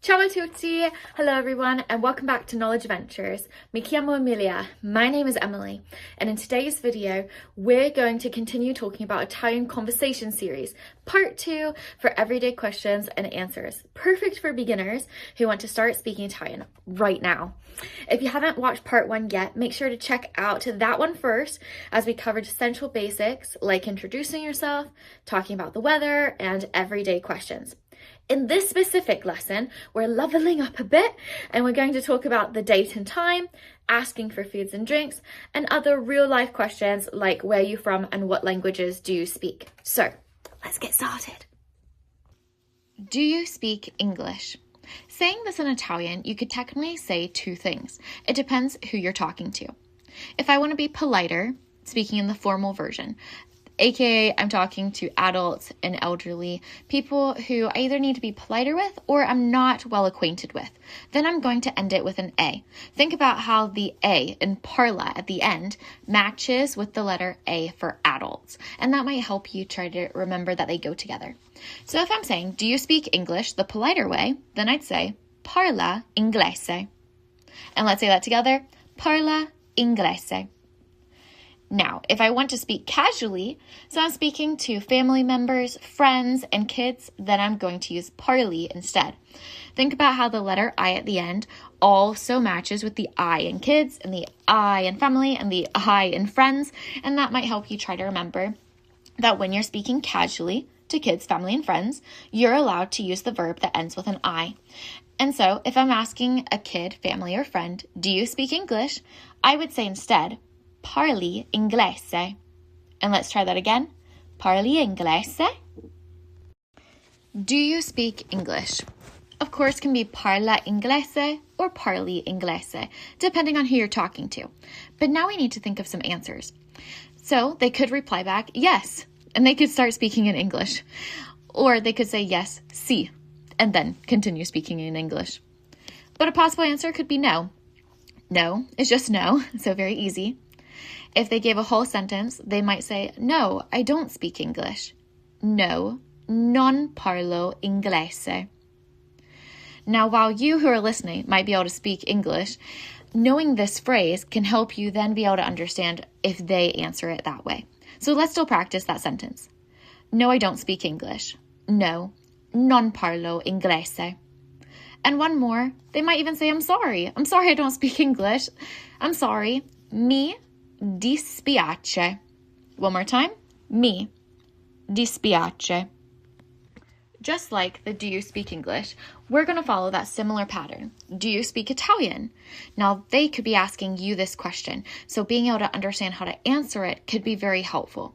Ciao a tutti! Hello everyone and welcome back to Knowledge Adventures. Mi chiamo Emilia, my name is Emily, and in today's video we're going to continue talking about Italian conversation series, part 2 for everyday questions and answers, perfect for beginners who want to start speaking Italian right now. If you haven't watched part 1 yet, make sure to check out that one first, as we covered essential basics like introducing yourself, talking about the weather, and everyday questions. In this specific lesson, we're leveling up a bit and we're going to talk about the date and time, asking for foods and drinks, and other real-life questions like where you're from and what languages do you speak. So, let's get started. Do you speak English? Saying this in Italian, you could technically say two things. It depends who you're talking to. If I want to be politer, speaking in the formal version, aka I'm talking to adults and elderly, people who I either need to be politer with or I'm not well acquainted with, then I'm going to end it with an A. Think about how the A in parla at the end matches with the letter A for adults, and that might help you try to remember that they go together. So if I'm saying, do you speak English the politer way, then I'd say parla inglese. And let's say that together, parla inglese. Now, if I want to speak casually, so I'm speaking to family members, friends, and kids, then I'm going to use parli instead. Think about how the letter I at the end also matches with the I in kids, and the I in family, and the I in friends, and that might help you try to remember that when you're speaking casually to kids, family, and friends, you're allowed to use the verb that ends with an I. And so, if I'm asking a kid, family, or friend, do you speak English? I would say instead, parli inglese. And let's try that again. Parli inglese. Do you speak English? Of course, can be parla inglese or parli inglese, depending on who you're talking to. But now we need to think of some answers. So they could reply back, yes, and they could start speaking in English. Or they could say yes, sì, and then continue speaking in English. But a possible answer could be no. No is just no, so very easy. If they gave a whole sentence, they might say, no, I don't speak English. No, non parlo inglese. Now, while you who are listening might be able to speak English, knowing this phrase can help you then be able to understand if they answer it that way. So let's still practice that sentence. No, I don't speak English. No, non parlo inglese. And one more, they might even say, I'm sorry I don't speak English. I'm sorry, mi dispiace. One more time. Mi dispiace. Just like the do you speak English, we're going to follow that similar pattern. Do you speak Italian? Now, they could be asking you this question, so being able to understand how to answer it could be very helpful.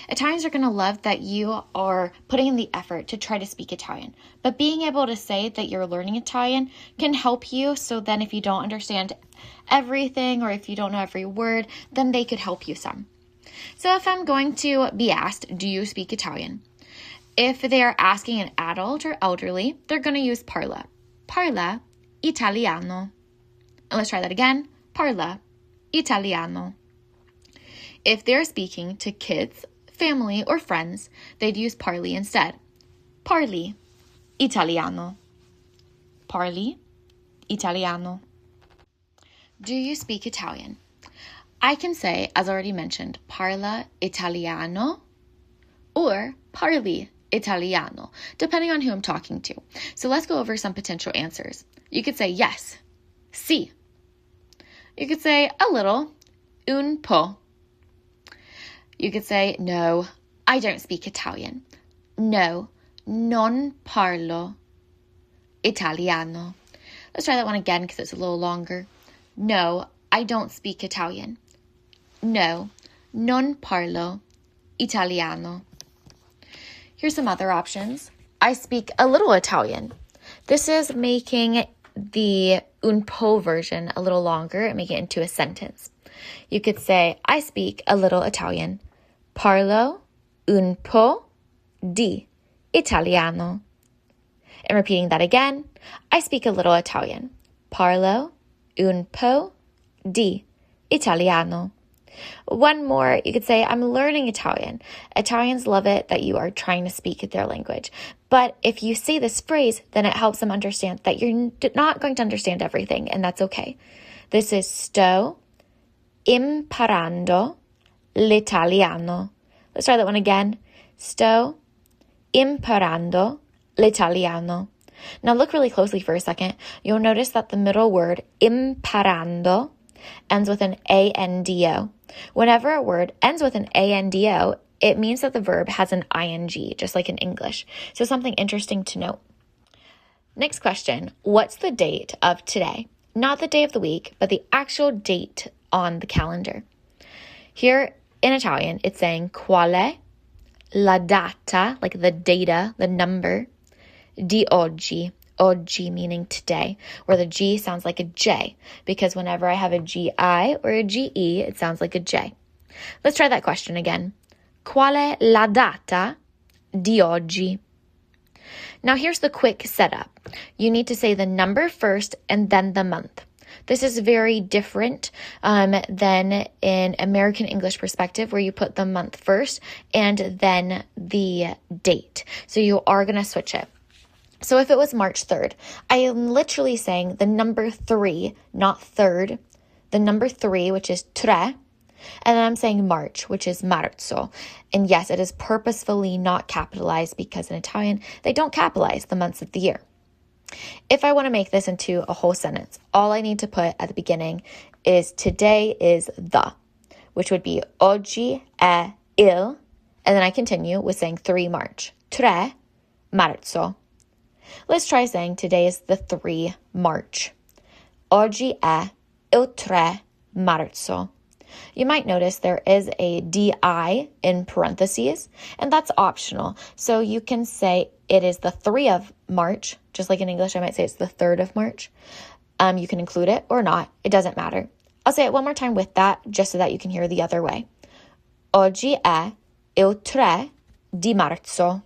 Italians are going to love that you are putting in the effort to try to speak Italian, but being able to say that you're learning Italian can help you, so then if you don't understand everything or if you don't know every word, then they could help you some. So if I'm going to be asked, do you speak Italian? If they are asking an adult or elderly, they're going to use parla. Parla italiano. And let's try that again. Parla italiano. If they're speaking to kids, family, or friends, they'd use parli instead. Parli italiano. Parli italiano. Do you speak Italian? I can say, as already mentioned, parla italiano or parli italiano, depending on who I'm talking to. So let's go over some potential answers. You could say yes, sì. You could say a little, un po'. You could say, no, I don't speak Italian. No, non parlo italiano. Let's try that one again because it's a little longer. No, I don't speak Italian. No, non parlo italiano. Here's some other options. I speak a little Italian. This is making the un po' version a little longer and make it into a sentence. You could say, I speak a little Italian. Parlo un po' di italiano. And repeating that again, I speak a little Italian. Parlo un po' di italiano. One more, you could say, I'm learning Italian. Italians love it that you are trying to speak their language. But if you say this phrase, then it helps them understand that you're not going to understand everything, and that's okay. This is sto imparando l'italiano. Let's try that one again. Sto imparando l'italiano. Now look really closely for a second. You'll notice that the middle word, imparando, ends with an A-N-D-O. Whenever a word ends with an A-N-D-O, it means that the verb has an ing, just like in English. So something interesting to note. Next question, what's the date of today? Not the day of the week, but the actual date on the calendar. Here in Italian, it's saying quale la data, like the data, the number, di oggi. Oggi meaning today, where the G sounds like a J, because whenever I have a GI or a GE, it sounds like a J. Let's try that question again. Quale la data di oggi? Now here's the quick setup. You need to say the number first and then the month. This is very different than in American English perspective, where you put the month first and then the date. So you are going to switch it. So if it was March 3rd, I am literally saying the number 3, not third, the number 3, which is tre, and then I'm saying March, which is marzo. And yes, it is purposefully not capitalized because in Italian, they don't capitalize the months of the year. If I want to make this into a whole sentence, all I need to put at the beginning is today is the, which would be oggi è il, and then I continue with saying 3 March, tre marzo. Let's try saying today is the 3 March. Oggi è il 3 marzo. You might notice there is a DI in parentheses, and that's optional. So you can say it is the 3 of March, just like in English I might say it's the 3rd of March. You can include it or not. It doesn't matter. I'll say it one more time with that, just so that you can hear the other way. Oggi è il 3 di marzo.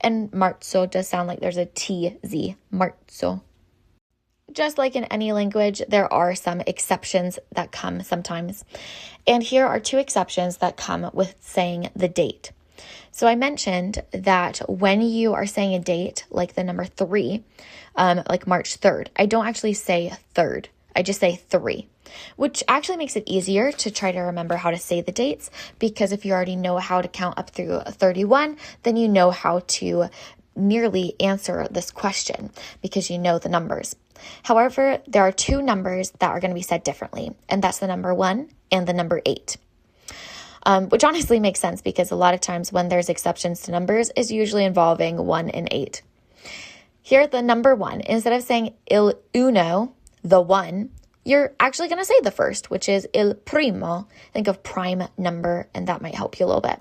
And marzo does sound like there's a TZ, marzo. Just like in any language, there are some exceptions that come sometimes. And here are 2 exceptions that come with saying the date. So I mentioned that when you are saying a date, like the number 3, like March 3rd, I don't actually say 3rd. I just say 3, which actually makes it easier to try to remember how to say the dates, because if you already know how to count up through 31, then you know how to nearly answer this question because you know the numbers. However, there are 2 numbers that are going to be said differently, and that's the number 1 and the number 8. Which honestly makes sense because a lot of times when there's exceptions to numbers is usually involving 1 and 8. Here, the number 1, instead of saying il uno, the 1, you're actually going to say the first, which is il primo. Think of prime number, and that might help you a little bit.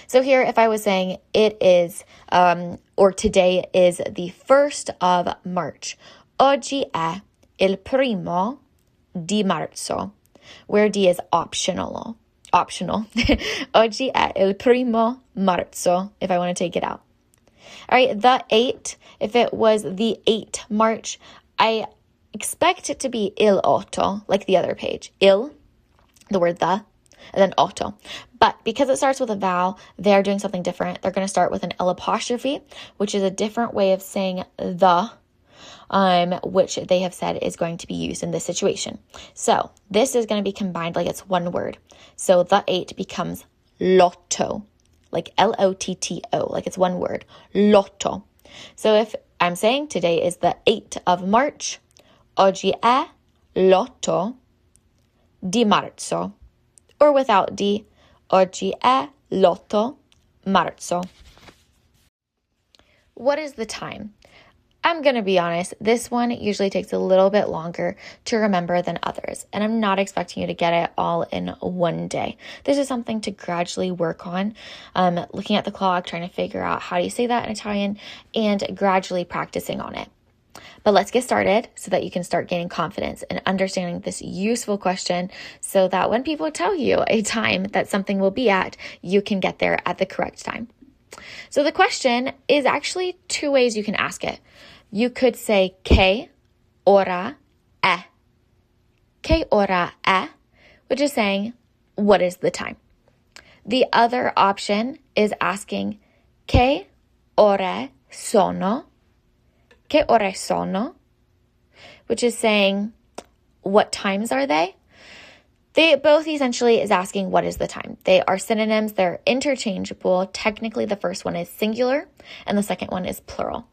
So here, if I was saying it is, or today is the 1st of March, oggi è il primo di marzo, where D is optional. Oggi è il primo marzo, if I want to take it out. All right, the 8, if it was the 8 March, I expect it to be il otto, like the other page. Il, the word the, and then otto. But because it starts with a vowel, they're doing something different. They're going to start with an L apostrophe, which is a different way of saying the, which they have said is going to be used in this situation. So this is going to be combined like it's one word. So the 8 becomes lotto, like L-O-T-T-O, like it's one word, lotto. So if I'm saying today is the 8th of March, oggi è l'8 di marzo. Or without di, oggi è l'8 marzo. What is the time? I'm going to be honest, this one usually takes a little bit longer to remember than others, and I'm not expecting you to get it all in one day. This is something to gradually work on, looking at the clock, trying to figure out how do you say that in Italian, and gradually practicing on it. But let's get started so that you can start gaining confidence and understanding this useful question so that when people tell you a time that something will be at, you can get there at the correct time. So the question is actually 2 ways you can ask it. You could say che ora è. Che ora è, which is saying what is the time? The other option is asking, che ore sono? Che ore sono? Which is saying, what times are they? They both essentially is asking what is the time. They are synonyms. They're interchangeable. Technically, the first one is singular and the second one is plural.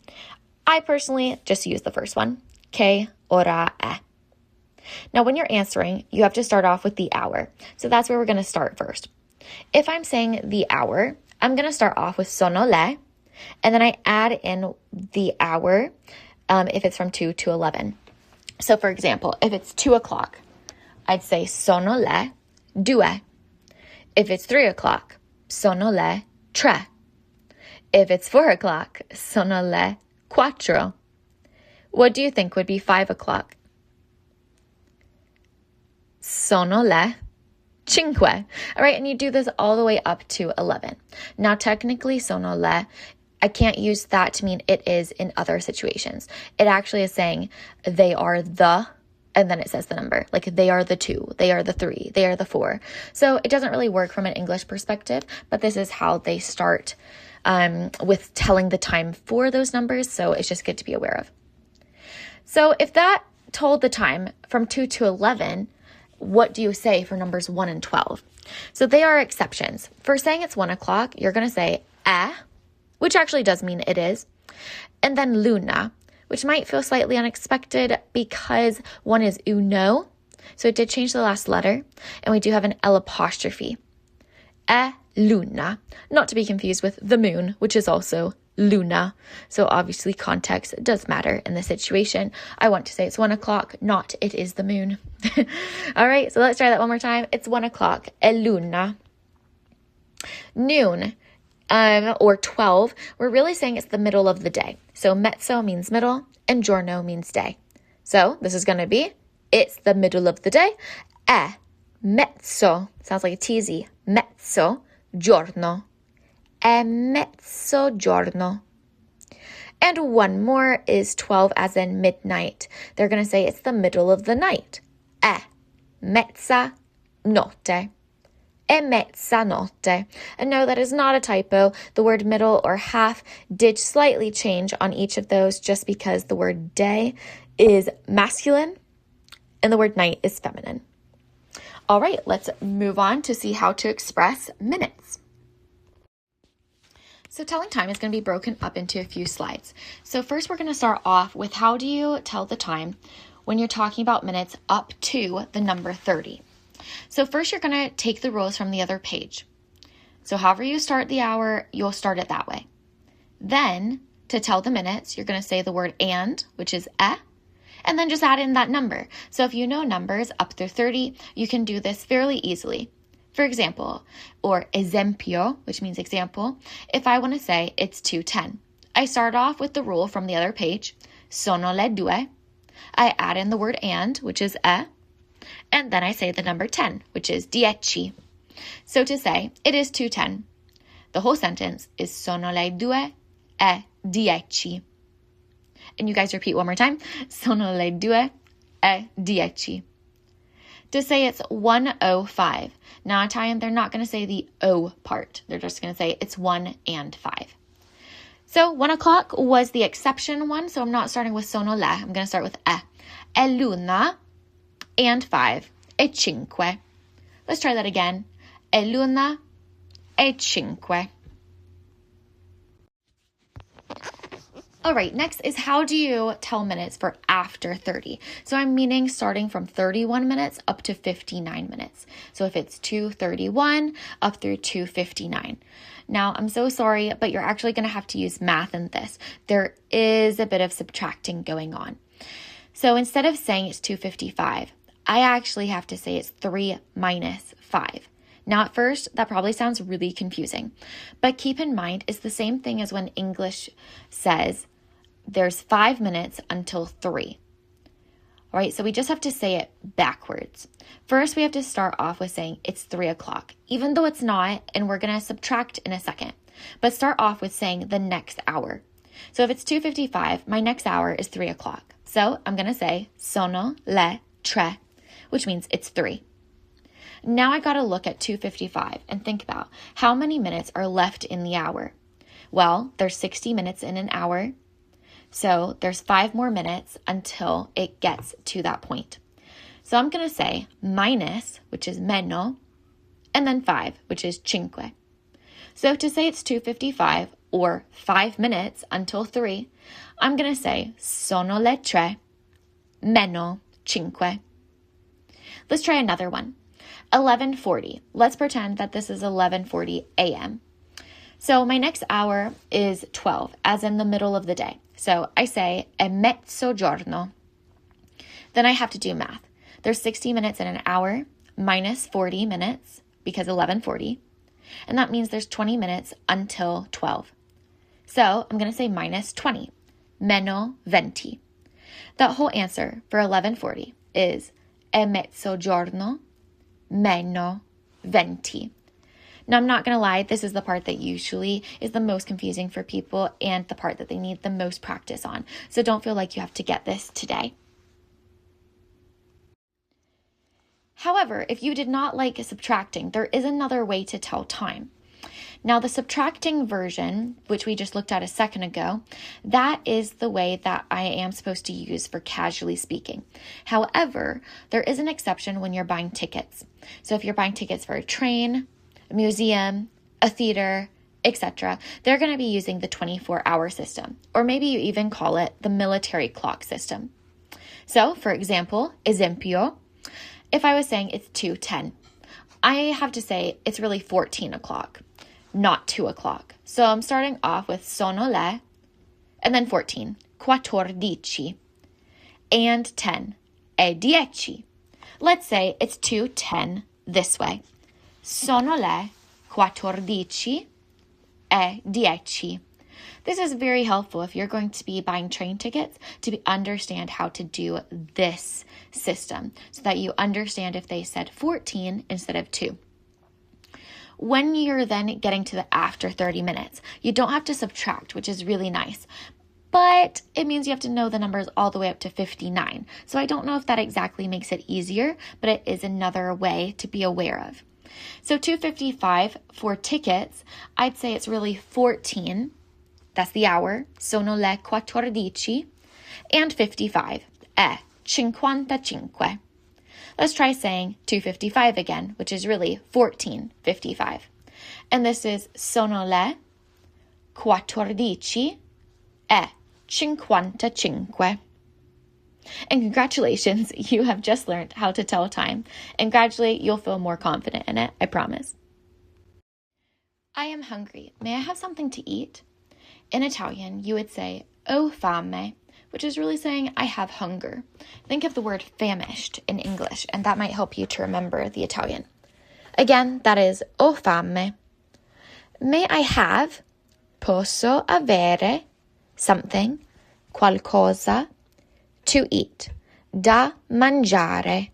I personally just use the first one, che ora è. Now, when you're answering, you have to start off with the hour. So that's where we're going to start first. If I'm saying the hour, I'm going to start off with sono le, and then I add in the hour if it's from 2 to 11. So, for example, if it's 2 o'clock, I'd say sono le due. If it's 3 o'clock, sono le tre. If it's 4 o'clock, sono le quattro. What do you think would be 5 o'clock? Sono le cinque. All right, and you do this all the way up to 11. Now, technically, sono le, I can't use that to mean it is in other situations. It actually is saying they are the, and then it says the number. Like they are the 2, they are the 3, they are the 4. So it doesn't really work from an English perspective, but this is how they start with telling the time for those numbers. So it's just good to be aware of. So if that told the time from 2 to 11, what do you say for numbers 1 and 12? So they are exceptions. For saying it's 1 o'clock, you're going to say which actually does mean it is, and then luna, which might feel slightly unexpected because one is uno, so it did change the last letter, and we do have an L apostrophe. Luna, not to be confused with the moon, which is also luna. So obviously context does matter in this situation. I want to say it's 1 o'clock, not it is the moon. All right, so let's try that one more time. It's 1 o'clock, luna. Noon, or 12, we're really saying it's the middle of the day. So mezzo means middle and giorno means day. So this is going to be, it's the middle of the day. Mezzo, sounds like a teasy. Mezzo giorno. Mezzogiorno. And one more is 12 as in midnight. They're going to say it's the middle of the night. Mezzanotte. Mezzanotte. And no, that is not a typo. The word middle or half did slightly change on each of those just because the word day is masculine and the word night is feminine. All right, let's move on to see how to express minutes. So telling time is going to be broken up into a few slides. So first we're going to start off with how do you tell the time when you're talking about minutes up to the number 30. So first you're going to take the rules from the other page. So however you start the hour, you'll start it that way. Then to tell the minutes, you're going to say the word and, which is and then just add in that number. So if you know numbers up through 30, you can do this fairly easily. For example, or esempio, which means example, if I want to say it's 2:10, I start off with the rule from the other page, sono le due. I add in the word and, which is and then I say the number 10, which is dieci. So to say it is 2:10, the whole sentence is sono le due e dieci. And you guys repeat one more time, sono le due e dieci. To say it's 1:05. Now Italian, they're not going to say the O part. They're just going to say it's 1 and 5. So 1 o'clock was the exception one. So I'm not starting with sono le. I'm going to start with e. È l'una and 5. E cinque. Let's try that again. È l'una e cinque. All right, next is how do you tell minutes for after 30? So I'm meaning starting from 31 minutes up to 59 minutes. So if it's 2:31 up through 2:59. Now, I'm so sorry, but you're actually going to have to use math in this. There is a bit of subtracting going on. So instead of saying it's 2:55, I actually have to say it's 3 minus 5. Now, at first, that probably sounds really confusing, but keep in mind it's the same thing as when English says there's 5 minutes until 3. All right, so we just have to say it backwards. First, we have to start off with saying it's 3 o'clock, even though it's not, and we're going to subtract in a second. But start off with saying the next hour. So if it's 2:55, my next hour is 3 o'clock. So I'm going to say sono le tre, which means it's 3. Now I got to look at 2:55 and think about how many minutes are left in the hour. Well, there's 60 minutes in an hour, so there's 5 more minutes until it gets to that point. So I'm going to say minus, which is meno, and then 5, which is cinque. So to say it's 2:55 or 5 minutes until 3, I'm going to say sono le 3 meno 5. Let's try another one. 11:40. Let's pretend that this is 11:40 a.m. So my next hour is 12, as in the middle of the day. So I say è mezzogiorno. Then I have to do math. There's 60 minutes in an hour minus 40 minutes because 11:40. And that means there's 20 minutes until 12. So I'm going to say minus 20, meno 20. That whole answer for 11:40 is è mezzogiorno meno 20. Now, I'm not going to lie, this is the part that usually is the most confusing for people and the part that they need the most practice on. So don't feel like you have to get this today. However, if you did not like subtracting, there is another way to tell time. Now, the subtracting version, which we just looked at a second ago, that is the way that I am supposed to use for casually speaking. However, there is an exception when you're buying tickets. So if you're buying tickets for a train, a museum, a theater, etc., they're going to be using the 24-hour system, or maybe you even call it the military clock system. So, for example, esempio, if I was saying it's 2:10, I have to say it's really 14 o'clock, not 2 o'clock. So I'm starting off with sono le, and then 14, quattordici, and 10, e 10. Let's say it's 2:10 this way. Sono le 14 e 10. This is very helpful if you're going to be buying train tickets to understand how to do this system so that you understand if they said 14 instead of 2. When you're then getting to the after 30 minutes, you don't have to subtract, which is really nice. But it means you have to know the numbers all the way up to 59. So I don't know if that exactly makes it easier, but it is another way to be aware of. So 2:55 for tickets, I'd say it's really 14. That's the hour. Sono le 14 and 55. È 55. Let's try saying 2:55 again, which is really 14:55. And this is sono le 14 e 55. And congratulations, you have just learned how to tell time. And gradually, you'll feel more confident in it, I promise. I am hungry. May I have something to eat? In Italian, you would say ho fame, which is really saying I have hunger. Think of the word famished in English, and that might help you to remember the Italian. Again, that is ho fame. May I have, posso avere, something, qualcosa, to eat, da mangiare.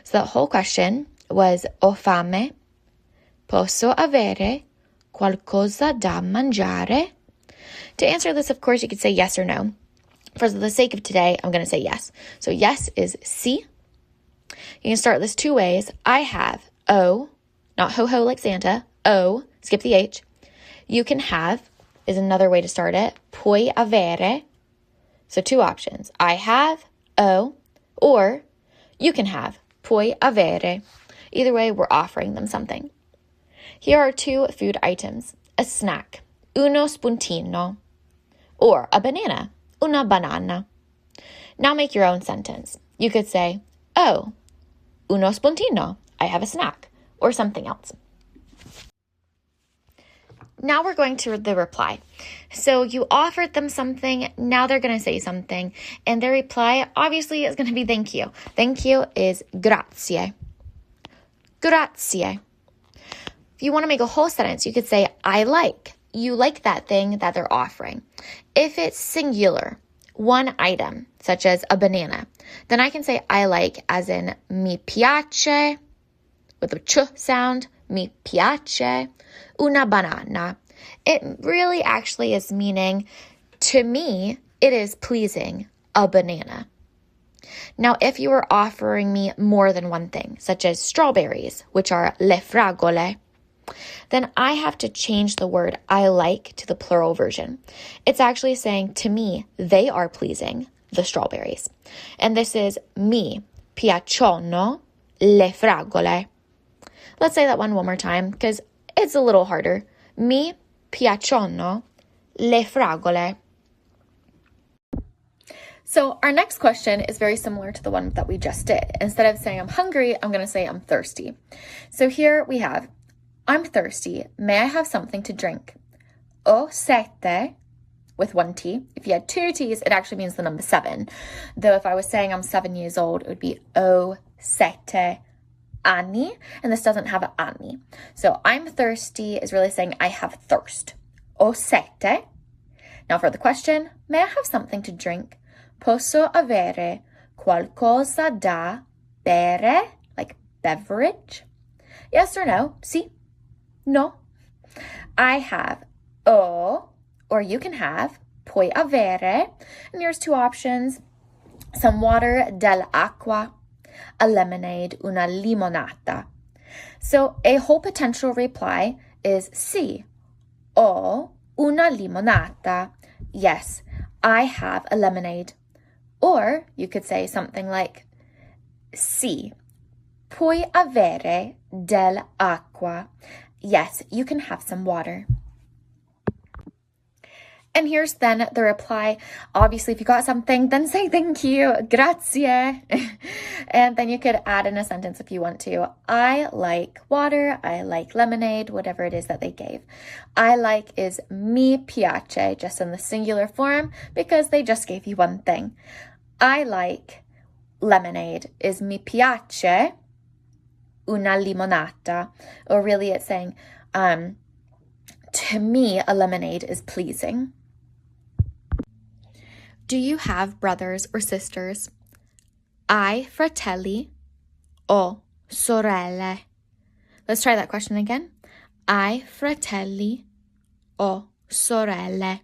So the whole question was ho fame, posso avere, qualcosa da mangiare. To answer this, of course, you could say yes or no. For the sake of today, I'm going to say yes. So yes is sì. You can start this 2 ways. I have o, not ho-ho like Santa, o, skip the H. You can have is another way to start it, puoi avere. So 2 options. I have, o, or you can have, puoi avere. Either way, we're offering them something. Here are 2 food items. A snack, uno spuntino, or a banana, una banana. Now make your own sentence. You could say, oh, uno spuntino, I have a snack, or something else. Now we're going to the reply. So you offered them something, now they're going to say something, and their reply obviously is going to be thank you. Thank you is grazie. Grazie. If you want to make a whole sentence, you could say, I like. You like that thing that they're offering. If it's singular, one item, such as a banana, then I can say I like as in mi piace, with a ch sound, mi piace, una banana. It really actually is meaning, to me, it is pleasing, a banana. Now, if you were offering me more than one thing, such as strawberries, which are le fragole, then I have to change the word I like to the plural version. It's actually saying to me, they are pleasing, the strawberries. And this is mi piacciono le fragole. Let's say that one more time because it's a little harder. Mi piacciono le fragole. So our next question is very similar to the one that we just did. Instead of saying I'm hungry, I'm going to say I'm thirsty. So here we have, I'm thirsty. May I have something to drink? Ho sete, with one T. If you had two T's, it actually means the number 7. Though if I was saying I'm 7 years old, it would be ho sete anni, and this doesn't have an anni. So I'm thirsty is really saying I have thirst. Ho sete. Now for the question, may I have something to drink? Posso avere qualcosa da bere, like beverage? Yes or no? Si? No. I have o, or you can have puoi avere, and here's 2 options. Some water, dell'acqua, a lemonade, una limonata. So a whole potential reply is si, ho una limonata. Yes, I have a lemonade. Or you could say something like, sì, puoi avere dell'acqua. Yes, you can have some water. And here's then the reply. Obviously, if you got something, then say thank you, grazie. And then you could add in a sentence if you want to. I like water, I like lemonade, whatever it is that they gave. I like is mi piace, just in the singular form, because they just gave you one thing. I like lemonade is mi piace una limonata. Or really it's saying, to me, a lemonade is pleasing. Do you have brothers or sisters? Hai fratelli o sorelle? Let's try that question again. Hai fratelli o sorelle?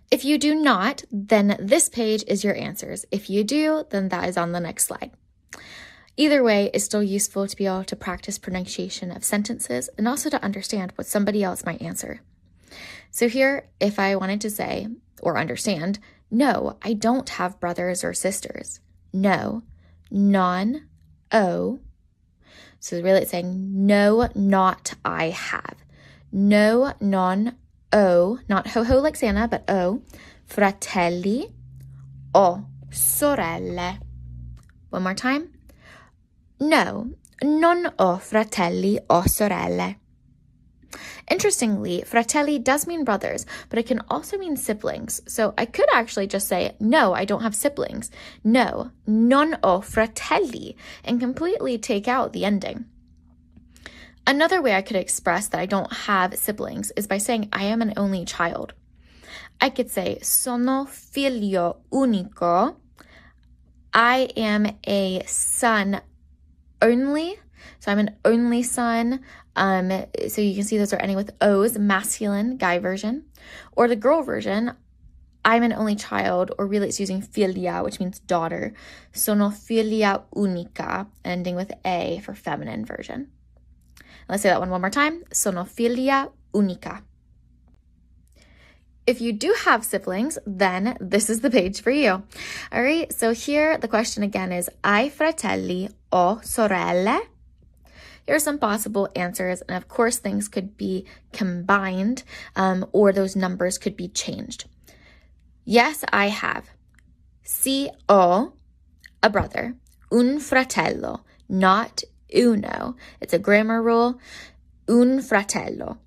If you do not, then this page is your answers. If you do, then that is on the next slide. Either way, it's still useful to be able to practice pronunciation of sentences and also to understand what somebody else might answer. So here, if I wanted to say or understand, no, I don't have brothers or sisters. No, non, o. So really it's saying no, not I have. No, non, o, not ho-ho like Santa, but o, fratelli o sorelle. One more time. No, non ho fratelli o sorelle. Interestingly, fratelli does mean brothers, but it can also mean siblings. So I could actually just say, no, I don't have siblings. No, non ho fratelli, and completely take out the ending. Another way I could express that I don't have siblings is by saying I am an only child. I could say, sono figlio unico. I am a son only. So I'm an only son. So you can see those are ending with O's, masculine, guy version. Or the girl version, I'm an only child, or really it's using figlia, which means daughter. Sono figlia unica, ending with A for feminine version. Let's say that one more time. Sono figlia unica. If you do have siblings, then this is the page for you. All right, so here the question again is, hai fratelli o sorelle? Here are some possible answers, and of course things could be combined or those numbers could be changed. Yes, I have. Sì, ho a brother. Un fratello, not uno. It's a grammar rule. Un fratello.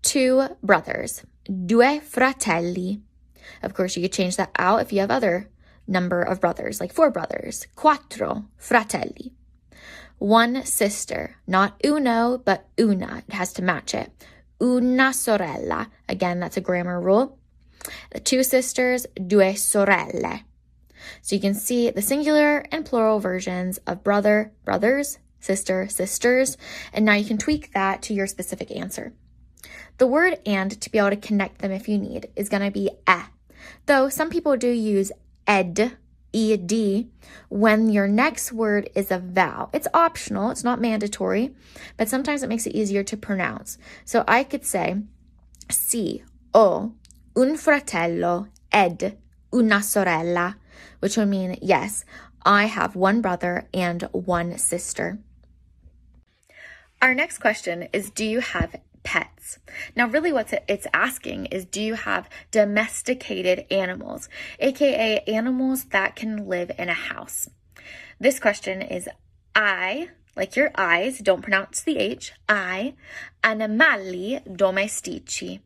2 brothers. Due fratelli. Of course, you could change that out if you have other number of brothers, like 4 brothers. Quattro fratelli. 1 sister, not uno, but una. It has to match it. Una sorella. Again, that's a grammar rule. The 2 sisters, due sorelle. So you can see the singular and plural versions of brother, brothers, sister, sisters, and now you can tweak that to your specific answer. The word and, to be able to connect them if you need, is going to be though some people do use ed, ed when your next word is a vowel. It's optional, it's not mandatory, but sometimes it makes it easier to pronounce. So I could say, sì, ho un fratello ed una sorella, which would mean, yes, I have one brother and one sister. Our next question is, do you have pets? Now, really what it's asking is, do you have domesticated animals, aka animals that can live in a house? This question is I, like your eyes, don't pronounce the H, I, animali domestici.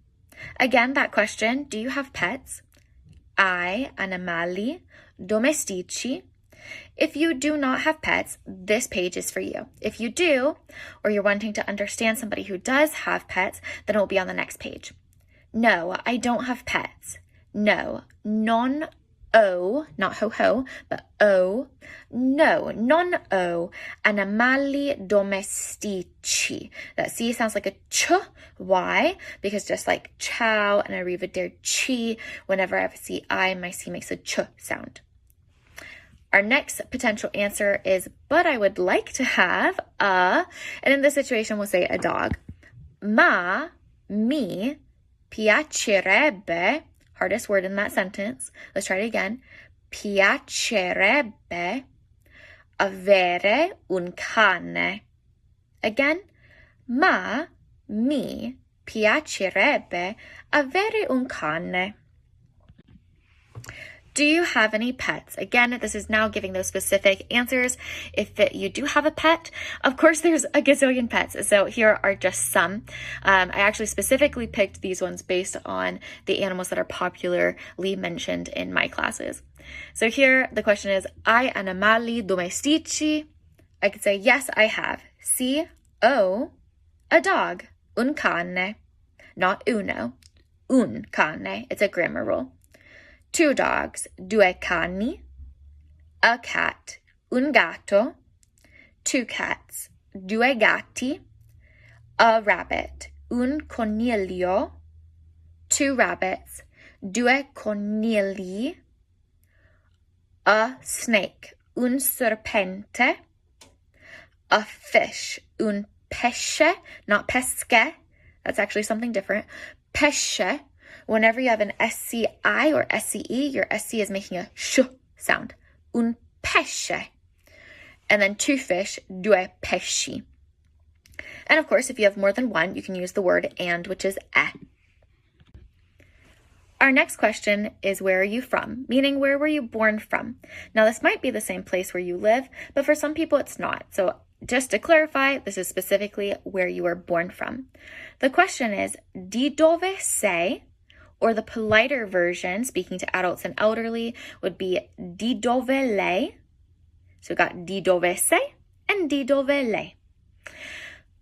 Again, that question, do you have pets? I, animali domestici. If you do not have pets, this page is for you. If you do, or you're wanting to understand somebody who does have pets, then it will be on the next page. No, I don't have pets. No, non ho, not ho-ho, but o. No, non ho animali domestici. That C sounds like a ch. Why? Because just like ciao and arrivederci, whenever I have a C-I, my C makes a ch sound. Our next potential answer is, but I would like to have a, and in this situation we'll say a dog. Ma, mi, piacerebbe, hardest word in that sentence. Let's try it again. Piacerebbe avere un cane. Again, ma, mi, piacerebbe avere un cane. Do you have any pets? Again, this is now giving those specific answers. If you do have a pet, of course, there's a gazillion pets. So here are just some. I actually specifically picked these ones based on the animals that are popularly mentioned in my classes. So here the question is, hai animali domestici? I could say, yes, I have. Sì, ho a dog, un cane. Not uno, un cane. It's a grammar rule. 2 dogs, 2 cani, a cat, un gatto, 2 cats, 2 gatti, a rabbit, un coniglio, 2 rabbits, 2 conigli, a snake, un serpente, a fish, un pesce, not pesche, that's actually something different, pesce. Whenever you have an SCI or SCE, your SC is making a sh sound. Un pesce. And then 2 fish, 2 pesci. And of course, if you have more than one, you can use the word and, which is e. Our next question is, where are you from? Meaning, where were you born from? Now, this might be the same place where you live, but for some people it's not. So just to clarify, this is specifically where you were born from. The question is, di dove sei? Or the politer version, speaking to adults and elderly, would be di dove lei. So we got di dove sei and di dove lei.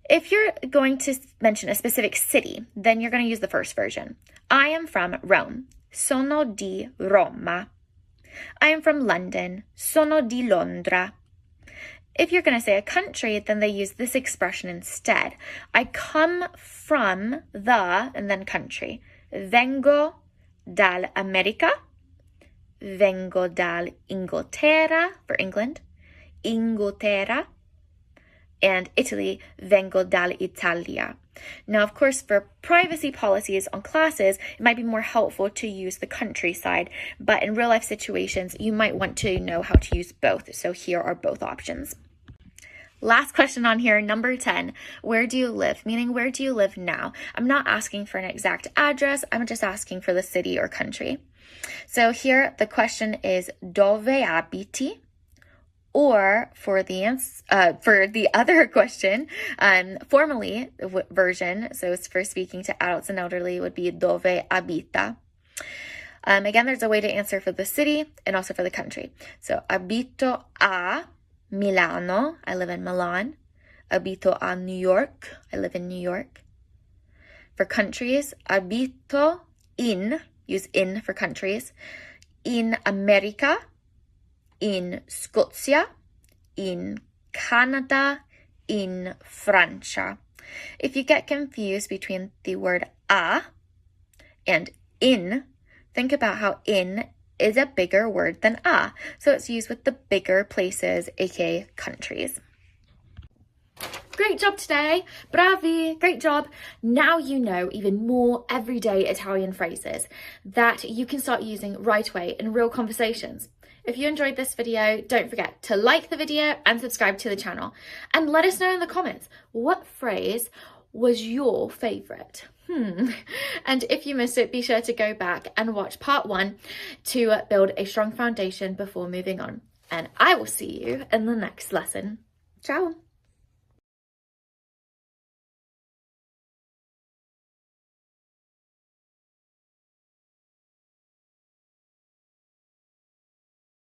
If you're going to mention a specific city, then you're going to use the first version. I am from Rome. Sono di Roma. I am from London. Sono di Londra. If you're going to say a country, then they use this expression instead. I come from the, and then country. Vengo dall'America, vengo dall'Inghilterra, for England, Inghilterra, and Italy, vengo dall'Italia. Now, of course, for privacy policies on classes, it might be more helpful to use the countryside, but in real life situations, you might want to know how to use both. So here are both options. Last question on here, number 10, where do you live? Meaning, where do you live now? I'm not asking for an exact address. I'm just asking for the city or country. So here, the question is, dove abiti? Or for the other question, formally version, so it's for speaking to adults and elderly, would be dove abita. Again, there's a way to answer for the city and also for the country. So, abito a Milano, I live in Milan. Abito a New York, I live in New York. For countries, abito in, use in for countries, in America, in Scozia, in Canada, in Francia. If you get confused between the word a and in, think about how in is a bigger word than a. So it's used with the bigger places, aka countries. Great job today. Bravi. Great job. Now you know even more everyday Italian phrases that you can start using right away in real conversations. If you enjoyed this video, don't forget to like the video and subscribe to the channel. And let us know in the comments, what phrase was your favourite? And if you missed it, be sure to go back and watch part 1 to build a strong foundation before moving on. And I will see you in the next lesson. Ciao.